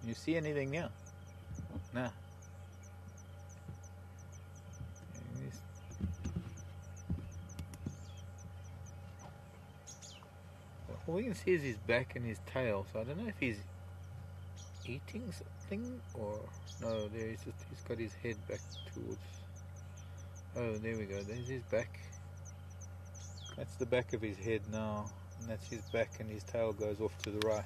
You see anything now? No. All we can see is his back and his tail, so I don't know if he's eating something or no. There he's got his head back towards. Oh, there we go. There's his back. That's the back of his head now, and that's his back, and his tail goes off to the right.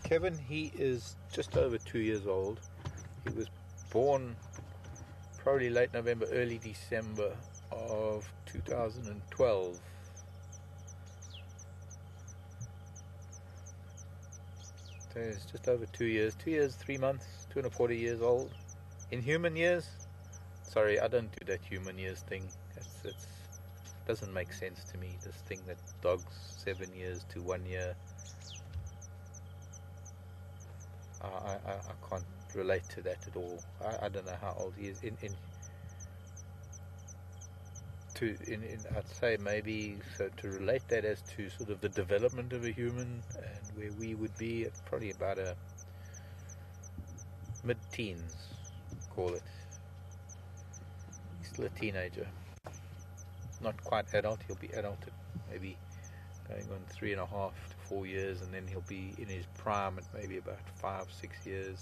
Kevin, he is just over 2 years old. He was born probably late November, early December of 2012. So it's just over 2 years. 2 years, 3 months, 240 years old. In human years, sorry, I don't do that human years thing. It doesn't make sense to me. This thing that dogs 7 years to 1 year. I can't relate to that at all. I don't know how old he is. I'd say maybe so to relate that as to sort of the development of a human and where we would be at probably about a mid-teens, call it. He's still a teenager, not quite adult. He'll be adult at maybe going on 3.5 to 4 years, and then he'll be in his prime at maybe about 5, 6 years.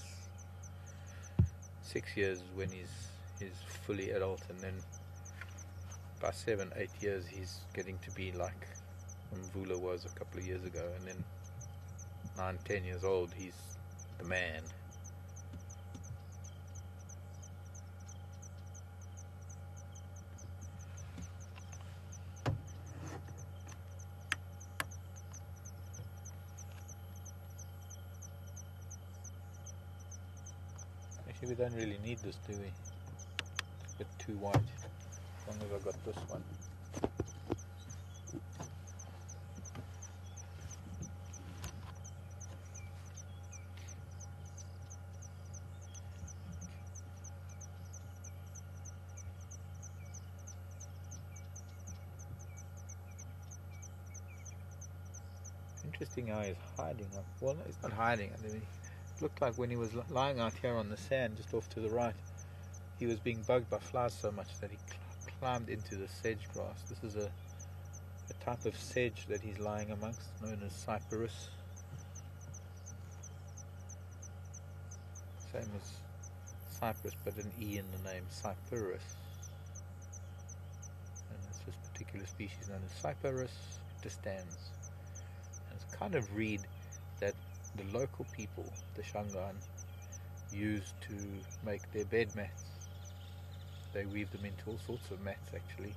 6 years is when he's fully adult, and then by 7, 8 years he's getting to be like Mvula was a couple of years ago, and then 9, 10 years old he's the man. Actually, we don't really need this, do we? It's a bit too white. As long as I got this one. Interesting how he's hiding. Well, no, he's not hiding. I mean, it looked like when he was lying out here on the sand just off to the right, he was being bugged by flies so much that he climbed into the sedge grass. This is a type of sedge that he's lying amongst, known as cyperus. Same as cypress, but an E in the name, cyperus. And it's this particular species known as Cyperus distans. And it's kind of reed that the local people, the Shangaan, use to make their bed mats. They weave them into all sorts of mats actually.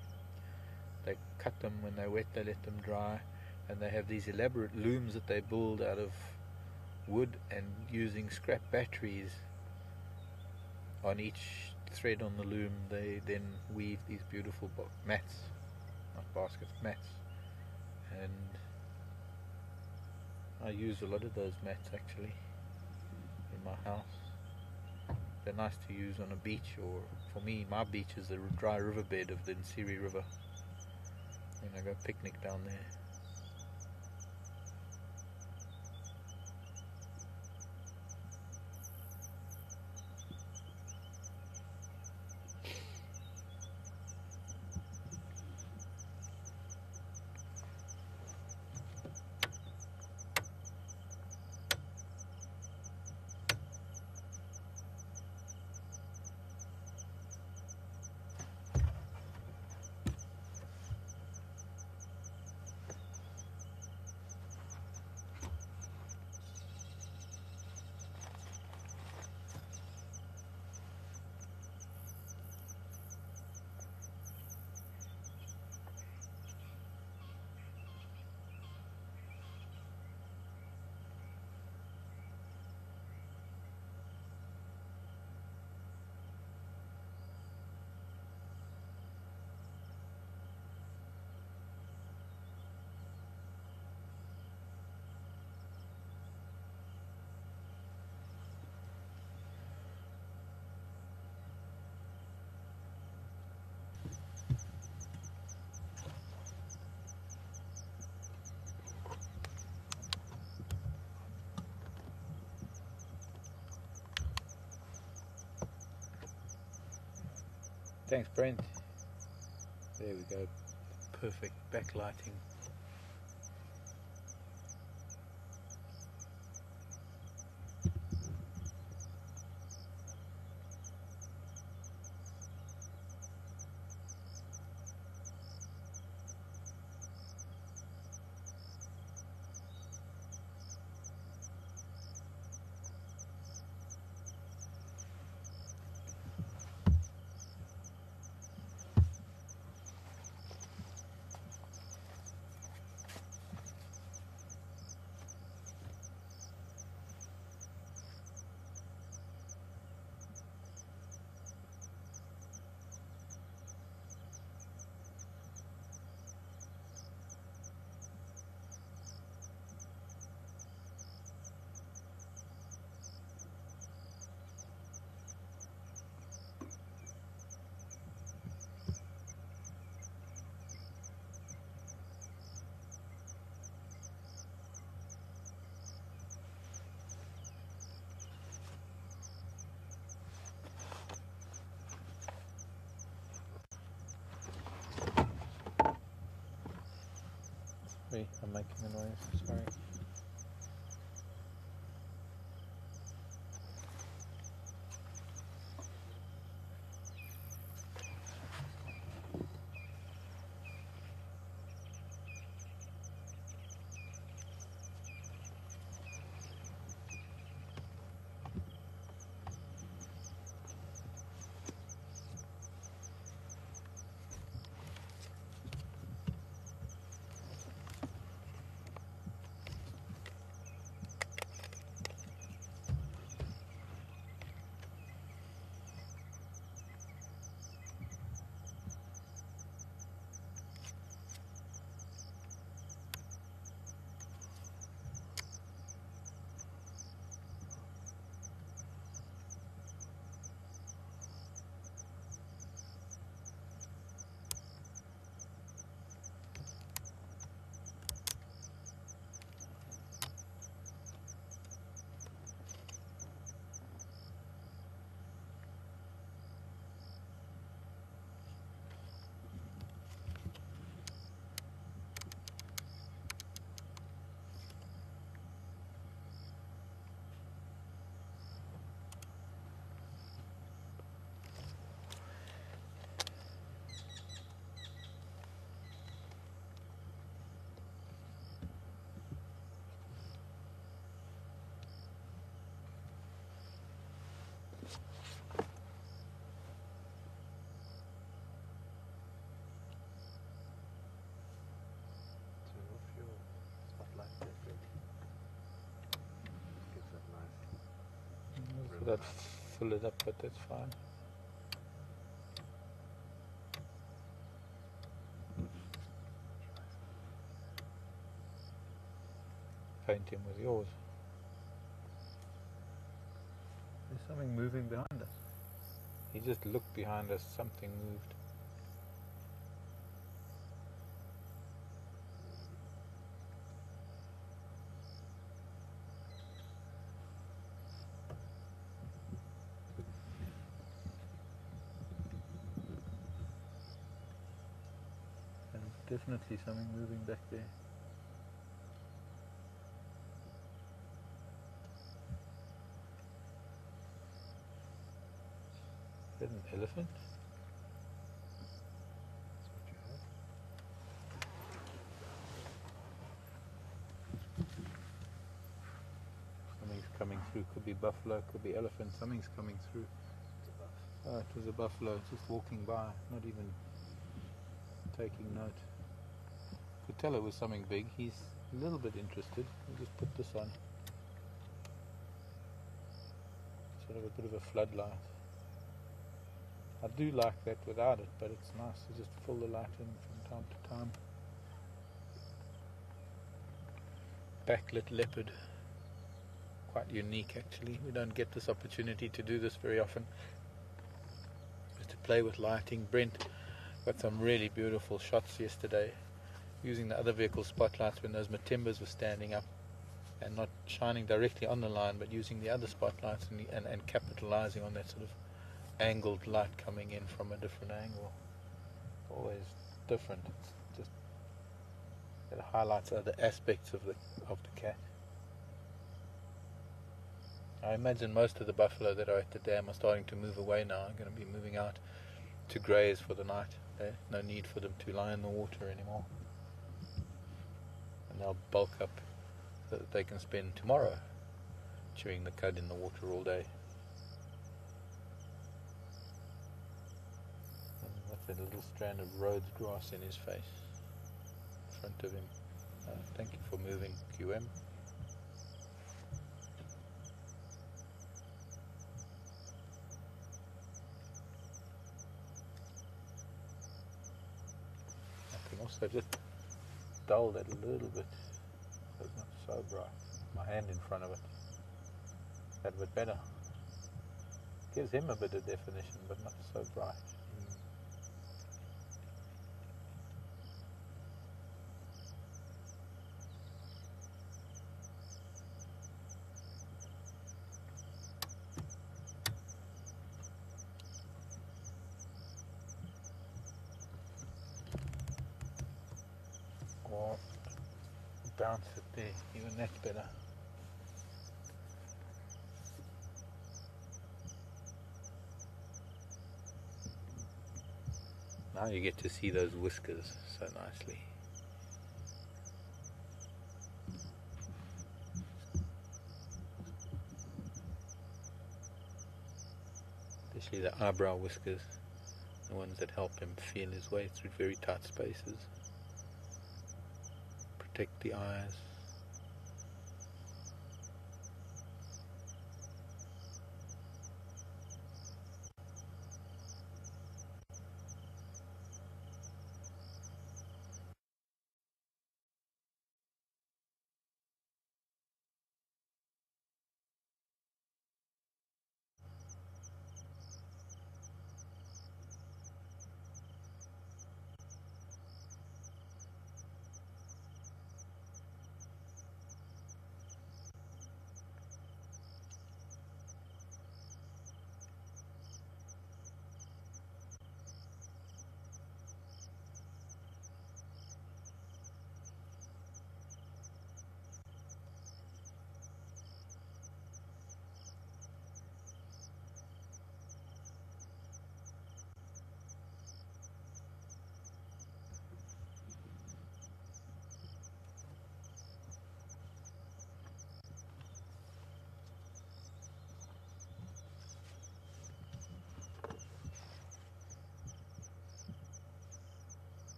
They cut them when they're wet, they let them dry, and they have these elaborate looms that they build out of wood, and using scrap batteries on each thread on the loom they then weave these beautiful mats, not baskets, mats. And I use a lot of those mats actually in my house. They're nice to use on a beach, or for me, my beach is the dry riverbed of the Nsiri River, and I go picnic down there. Thanks, Brent. There we go. Perfect backlighting. Sorry, I'm making a noise, sorry. So that fill it up, but that's fine. Paint him with yours. There's something moving behind us. He just looked behind us, something moved. There's definitely something moving back there. Is that an elephant? Something's coming through. Could be buffalo, could be elephant. Something's coming through. Oh, it was a buffalo just walking by, not even taking note. Could tell it was something big. He's a little bit interested. We'll just put this on. Sort of a bit of a floodlight. I do like that without it, but it's nice to just pull the light in from time to time. Backlit leopard. Quite unique actually. We don't get this opportunity to do this very often. Just to play with lighting. Brent got some really beautiful shots yesterday using the other vehicle spotlights when those Matimbas were standing up and not shining directly on the line, but using the other spotlights and capitalizing on that sort of angled light coming in from a different angle. Always different. It's just it highlights other aspects of the cat. I imagine most of the buffalo that are at the dam are starting to move away now. I'm going to be moving out to graze for the night. There's no need for them to lie in the water anymore. And they'll bulk up so that they can spend tomorrow chewing the cud in the water all day. And that's a little strand of Rhodes grass in his face, in front of him. Thank you for moving, QM. I can also just dull that a little bit so it's not so bright. My hand in front of it. That bit better. Gives him a bit of definition, but not so bright. Or bounce it there, even that's better. Now you get to see those whiskers so nicely. Especially the eyebrow whiskers, the ones that help him feel his way through very tight spaces. Protect the eyes.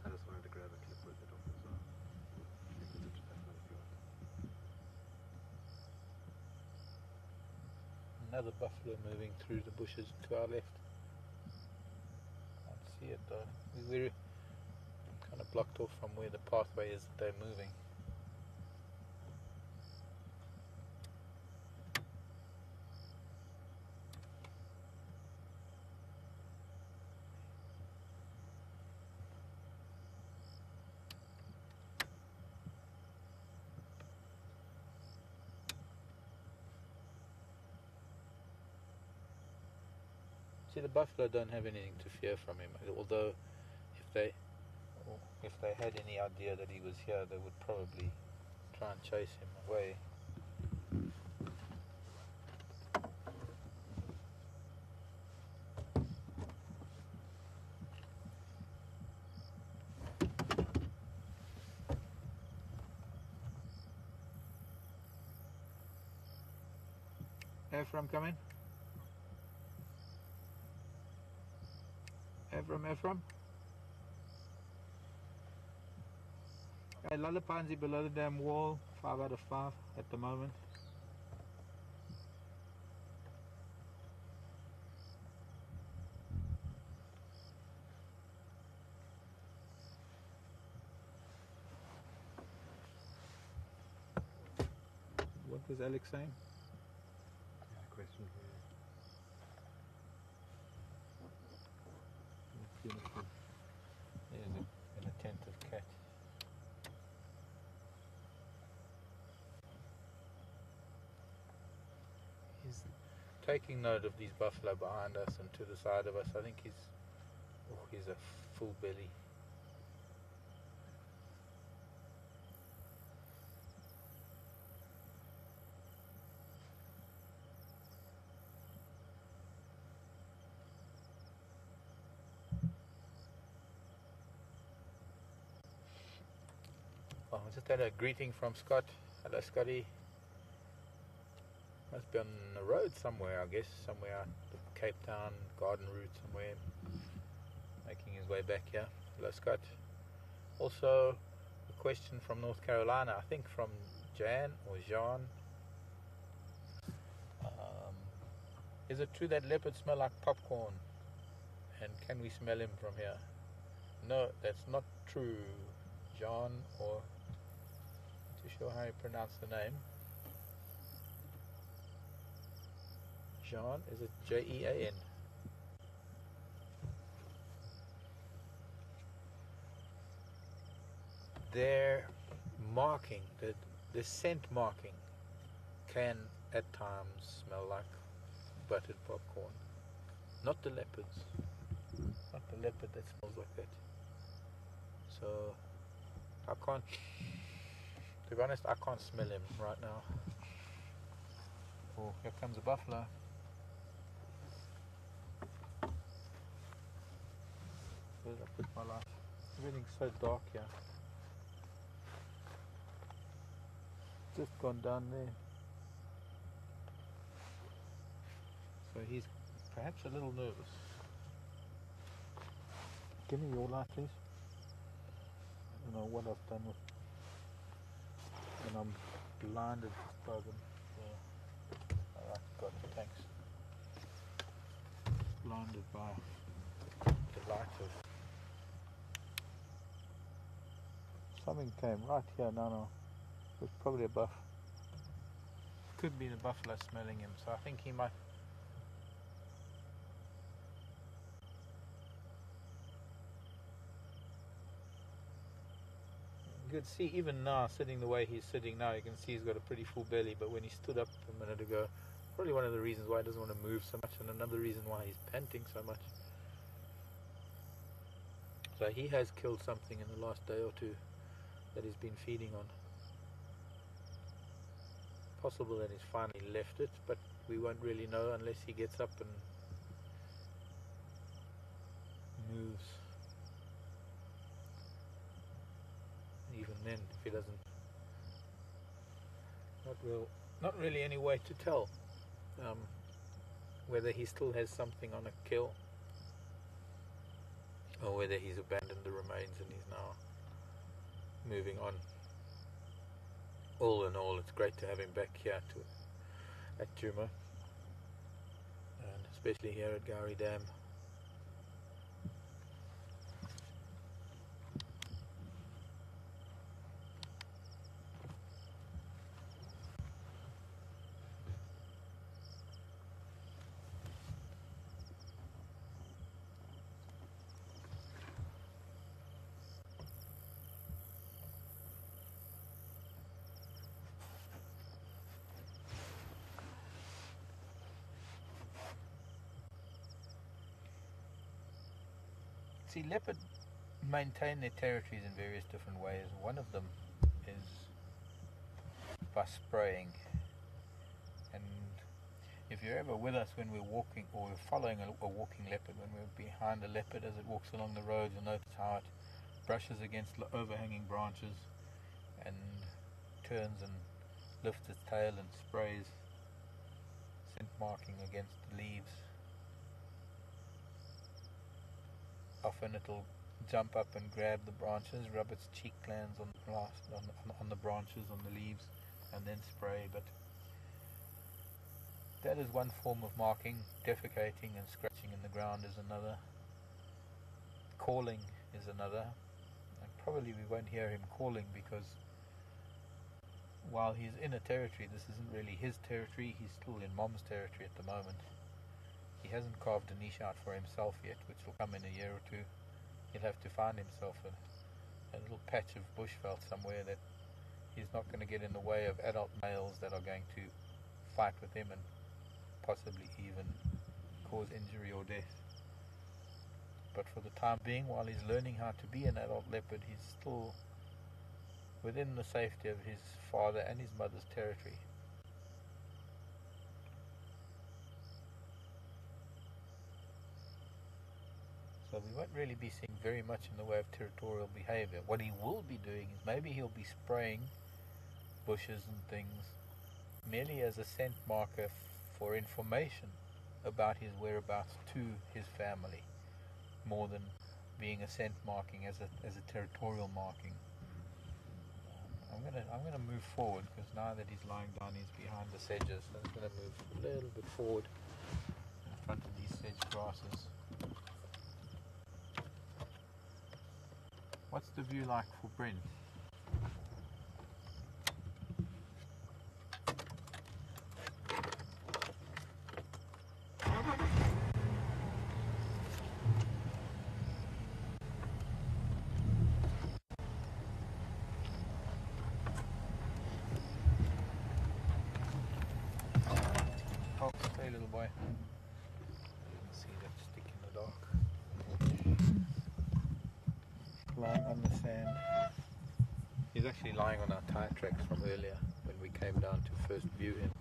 I just wanted to grab a clip with it off as well. Another buffalo moving through the bushes to our left. Can't see it though. We're kind of blocked off from where the pathway is that they're moving. the buffalo don't have anything to fear from him. Although, if they had any idea that he was here, they would probably try and chase him away. Ephraim, come in. Ephraim. Okay, Lullapanzi below the dam wall, 5 out of 5 at the moment. What was Alex saying? Question for you. Beautiful. There's an attentive cat. He's taking note of these buffalo behind us and to the side of us. I think he's a full belly. Oh, I just had a greeting from Scott. Hello, Scotty. Must be on the road somewhere, I guess. Somewhere out the Cape Town garden route somewhere. Making his way back here. Hello, Scott. Also, a question from North Carolina. I think from Jan or Jean. Is it true that leopards smell like popcorn? And can we smell him from here? No, that's not true, John, or not too sure how you pronounce the name. Jean, is it Jean? Their marking, the scent marking, can at times smell like buttered popcorn. Not the leopards. Not the leopard that smells like that. So I can't, to be honest, I can't smell him right now. Oh, here comes a buffalo. Where did I put my light? Everything's so dark here. Just gone down there. So he's perhaps a little nervous. Give me your light, please. I don't know what I've done with, and I'm blinded just by them. Yeah. Alright, got it, thanks. Blinded by the light of something came right here. No, it was probably a buff. Could be the buffalo smelling him, so I think he might. You could see even now, sitting the way he's sitting now, you can see he's got a pretty full belly, but when he stood up a minute ago, probably one of the reasons why he doesn't want to move so much, and another reason why he's panting so much. So he has killed something in the last day or two that he's been feeding on. Possible that he's finally left it, but we won't really know unless he gets up and moves. Even then, if he doesn't, not really any way to tell whether he still has something on a kill or whether he's abandoned the remains and he's now moving on. All in all, it's great to have him back here at Djuma, and especially here at Gowrie Dam. See, leopard maintain their territories in various different ways. One of them is by spraying. And if you're ever with us when we're walking, or we're following a walking leopard, when we're behind a leopard as it walks along the road, you'll notice how it brushes against overhanging branches and turns and lifts its tail and sprays scent marking against the leaves. Often it'll jump up and grab the branches, rub its cheek glands on the branches, on the leaves, and then spray. But that is one form of marking. Defecating and scratching in the ground is another. Calling is another. And probably we won't hear him calling, because while he's in a territory, this isn't really his territory. He's still in Mom's territory at the moment. He hasn't carved a niche out for himself yet, which will come in a year or two. He'll have to find himself a little patch of bushveld somewhere that he's not going to get in the way of adult males that are going to fight with him and possibly even cause injury or death. But for the time being, while he's learning how to be an adult leopard, he's still within the safety of his father and his mother's territory. So we won't really be seeing very much in the way of territorial behavior. What he will be doing is maybe he'll be spraying bushes and things merely as a scent marker for information about his whereabouts to his family, more than being a scent marking as a territorial marking. I'm gonna move forward, because now that he's lying down, he's behind the sedges. So I'm gonna move a little bit forward in front of these sedge grasses. What's the view like for Brent? Oh, stay, little boy. See that stick in the dark. Lying on the sand. He's actually lying on our tire tracks from earlier when we came down to first view him.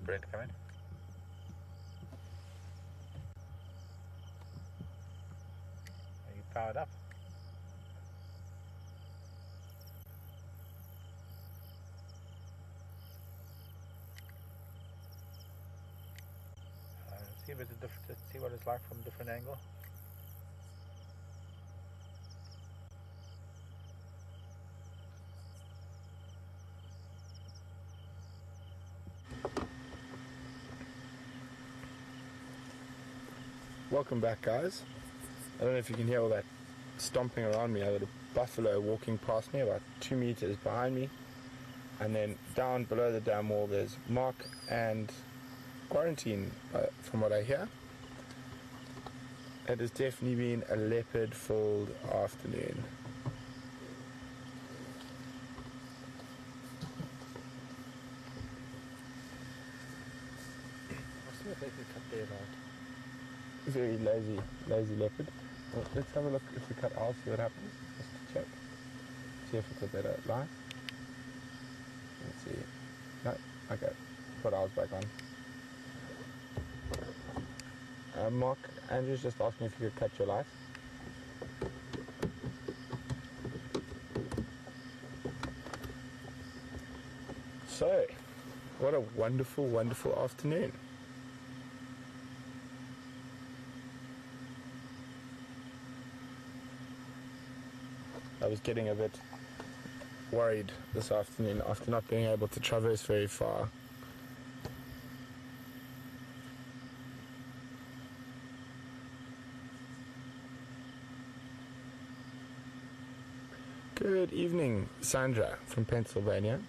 Brent, come in. Are you powered up? Let's see what it's like from a different angle. Welcome back, guys. I don't know if you can hear all that stomping around me. I got a buffalo walking past me about 2 meters behind me, and then down below the dam wall there's Mark and Quarantine, from what I hear. It has definitely been a leopard-filled afternoon. I'll see if they can cut their out. Very lazy leopard. Well, let's have a look if we cut ours, see what happens, just to check. See if it's a better line. Let's see. No, okay. Put ours back on. Mark, Andrew's just asking if you could cut your light. So, what a wonderful, wonderful afternoon. I was getting a bit worried this afternoon after not being able to traverse very far. Good evening, Sandra from Pennsylvania.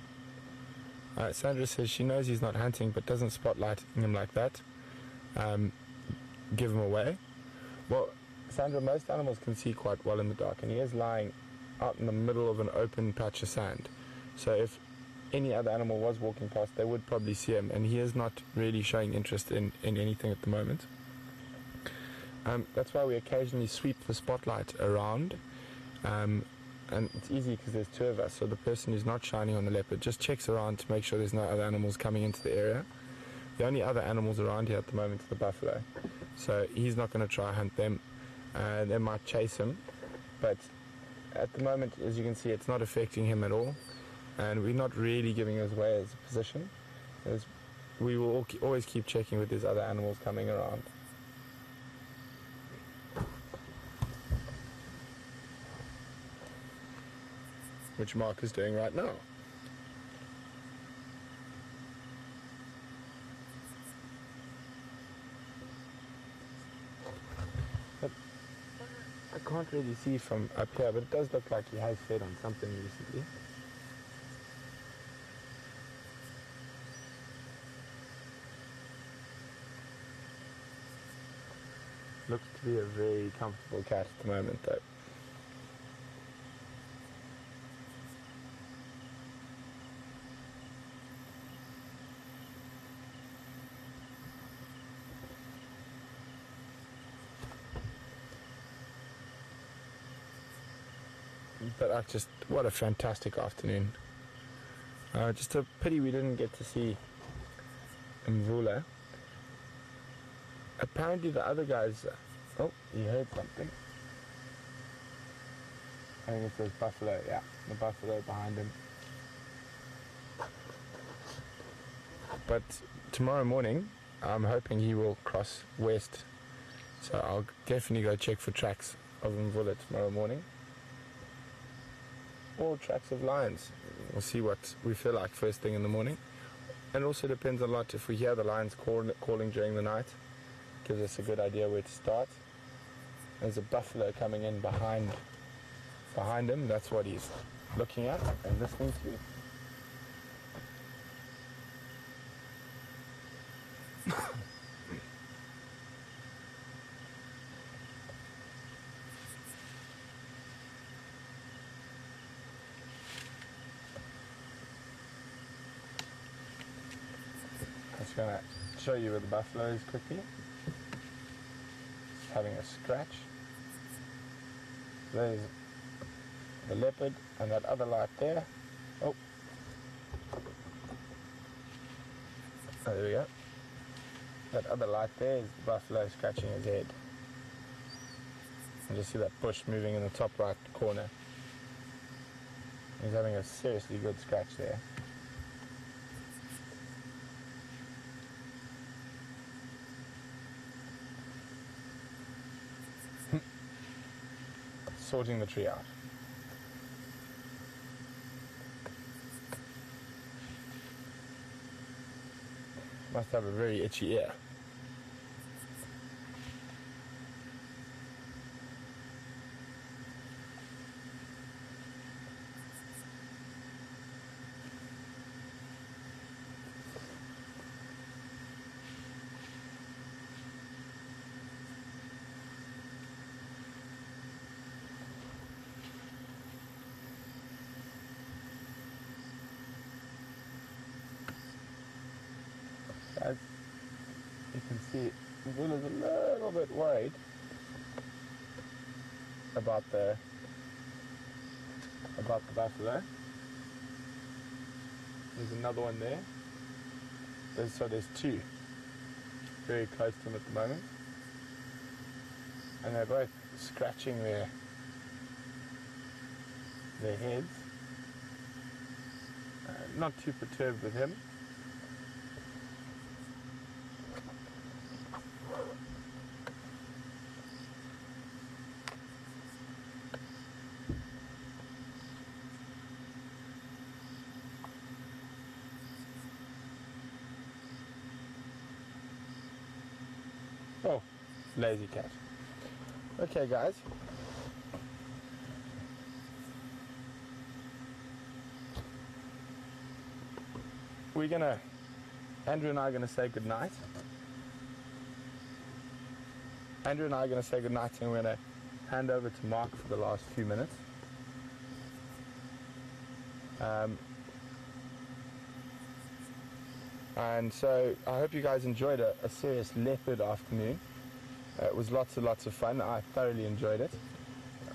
Sandra says she knows he's not hunting but doesn't spotlight him like that. Give him away. Well, Sandra, most animals can see quite well in the dark, and he is lying out in the middle of an open patch of sand. So if any other animal was walking past, they would probably see him, and he is not really showing interest in anything at the moment. That's why we occasionally sweep the spotlight around, and it's easy because there's two of us, so the person who's not shining on the leopard just checks around to make sure there's no other animals coming into the area. The only other animals around here at the moment are the buffalo, so he's not going to try hunt them. They might chase him, but at the moment, as you can see, it's not affecting him at all, and we're not really giving us away as a position, as we will always keep checking with these other animals coming around. Which Mark is doing right now. But I can't really see from up here, but it does look like he has fed on something recently. Looks to be a very comfortable cat at the moment, though. But what a fantastic afternoon. Just a pity we didn't get to see Mvula. Apparently the other guys... Oh, he heard something. I think it's those buffalo, yeah. The buffalo behind him. But tomorrow morning, I'm hoping he will cross west. So I'll definitely go check for tracks of Mvula tomorrow morning. Or tracks of lions. We'll see what we feel like first thing in the morning. And it also depends a lot if we hear the lions calling during the night. Gives us a good idea where to start. There's a buffalo coming in behind him. That's what he's looking at and listening to. I'm going to show you where the buffalo is quickly. It's having a scratch. There's the leopard and that other light there. Oh, there we go. That other light there is the buffalo scratching his head. And just see that bush moving in the top right corner. He's having a seriously good scratch there. Sorting the tree out. Must have a very itchy ear. As you can see, Will is a little bit worried about the buffalo. There's another one there. There's two very close to him at the moment, and they're both scratching their heads. Not too perturbed with him. Oh, lazy cat. Okay, guys. Andrew and I are gonna say goodnight. Andrew and I are gonna say goodnight, and we're gonna hand over to Mark for the last few minutes. And so I hope you guys enjoyed a serious leopard afternoon. It was lots and lots of fun. I thoroughly enjoyed it.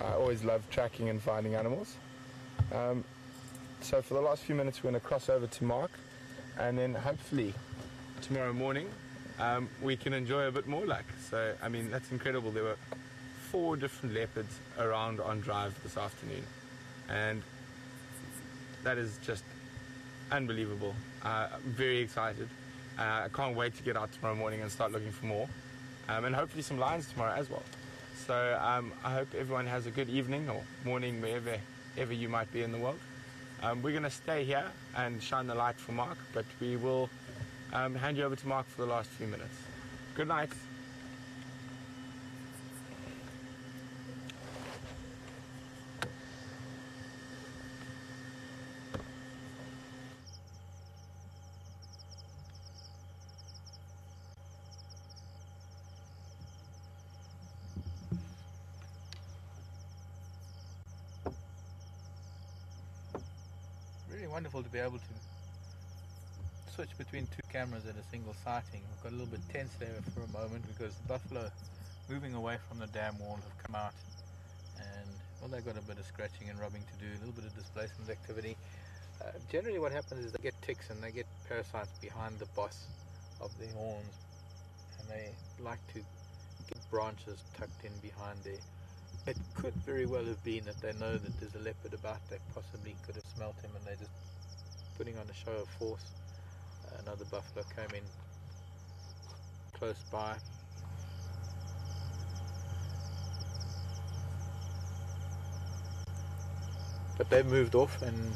I always love tracking and finding animals. So for the last few minutes we're going to cross over to Mark, and then hopefully tomorrow morning we can enjoy a bit more luck. So I mean, that's incredible. There were 4 different leopards around on drive this afternoon, and that is just unbelievable. I'm very excited. I can't wait to get out tomorrow morning and start looking for more, and hopefully some lions tomorrow as well. So I hope everyone has a good evening or morning wherever you might be in the world. We're going to stay here and shine the light for Mark, but we will hand you over to Mark for the last few minutes. Good night. Really wonderful to be able to switch between 2 cameras at a single sighting. We've got a little bit tense there for a moment because the buffalo moving away from the dam wall have come out, and well, they've got a bit of scratching and rubbing to do, a little bit of displacement activity. Generally what happens is they get ticks and they get parasites behind the boss of their horns, and they like to get branches tucked in behind there. It could very well have been that they know that there's a leopard about. They possibly could have smelt him and they're just putting on a show of force. Another buffalo came in close by. But they moved off, and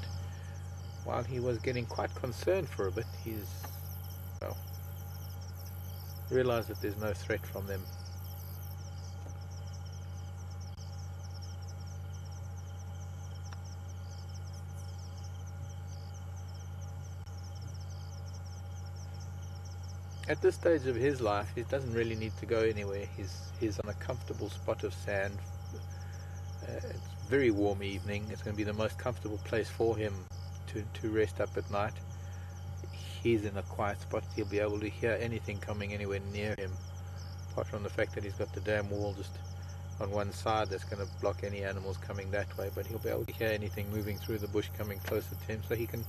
while he was getting quite concerned for a bit, he's realized that there's no threat from them. At this stage of his life, he doesn't really need to go anywhere. He's on a comfortable spot of sand. It's a very warm evening. It's going to be the most comfortable place for him to rest up at night. He's in a quiet spot. He'll be able to hear anything coming anywhere near him, apart from the fact that he's got the dam wall just on one side that's going to block any animals coming that way. But he'll be able to hear anything moving through the bush coming closer to him, so he can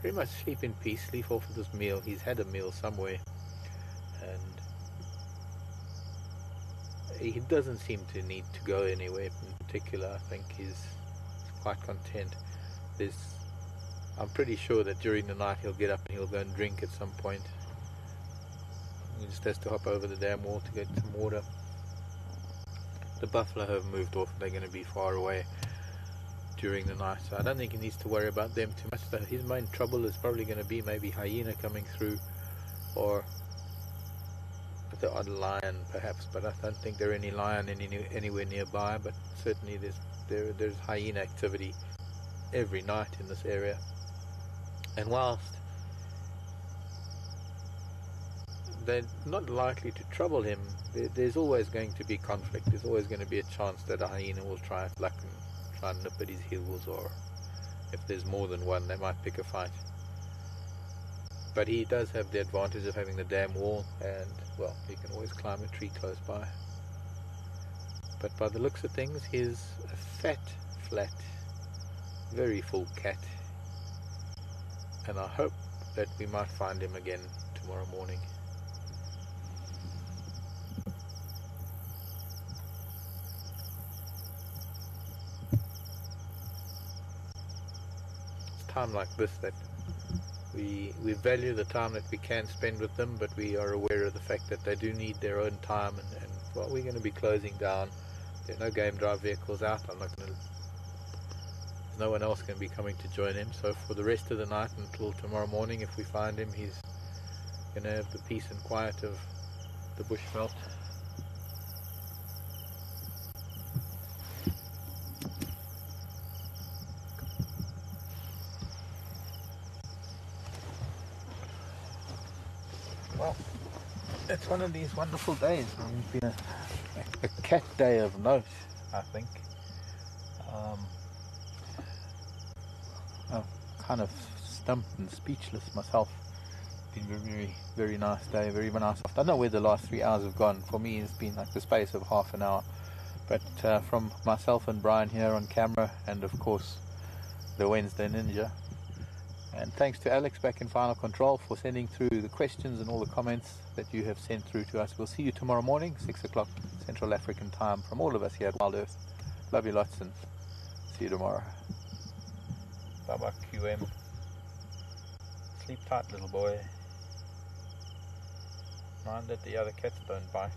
pretty much sleep in peace, sleep off of this meal. He's had a meal somewhere, and he doesn't seem to need to go anywhere in particular. I think he's quite content. I'm pretty sure that during the night he'll get up and he'll go and drink at some point. He just has to hop over the dam wall to get some water. The buffalo have moved off. They're going to be far away during the night, so I don't think he needs to worry about them too much. So his main trouble is probably going to be maybe hyena coming through, or the odd lion perhaps, but I don't think there are any lion anywhere nearby. But certainly there's hyena activity every night in this area. And whilst they're not likely to trouble him, there's always going to be conflict. There's always going to be a chance that a hyena will try its luck and try and nip at his heels, or if there's more than one, they might pick a fight. But he does have the advantage of having the dam wall, and well, he can always climb a tree close by. But by the looks of things, he's a fat, flat, very full cat, and I hope that we might find him again tomorrow morning. It's time like this that we value the time that we can spend with them, but we are aware of the fact that they do need their own time, and well, we're going to be closing down. There are no game drive vehicles out. No one else can be coming to join him, so for the rest of the night until tomorrow morning, if we find him, he's going to have the peace and quiet of the bushveld. Well, it's one of these wonderful days. It's been a cat day of note, I think. I'm kind of stumped and speechless myself. It's been a very, very nice day, very nice. I don't know where the last 3 hours have gone. For me, it's been like the space of half an hour. But from myself and Brian here on camera, and of course the Wednesday Ninja, and thanks to Alex back in Final Control for sending through the questions and all the comments that you have sent through to us. We'll see you tomorrow morning, 6 o'clock Central African time, from all of us here at Wild Earth. Love you lots and see you tomorrow. Bye bye QM. Sleep tight, little boy. Mind that the other cats don't bite.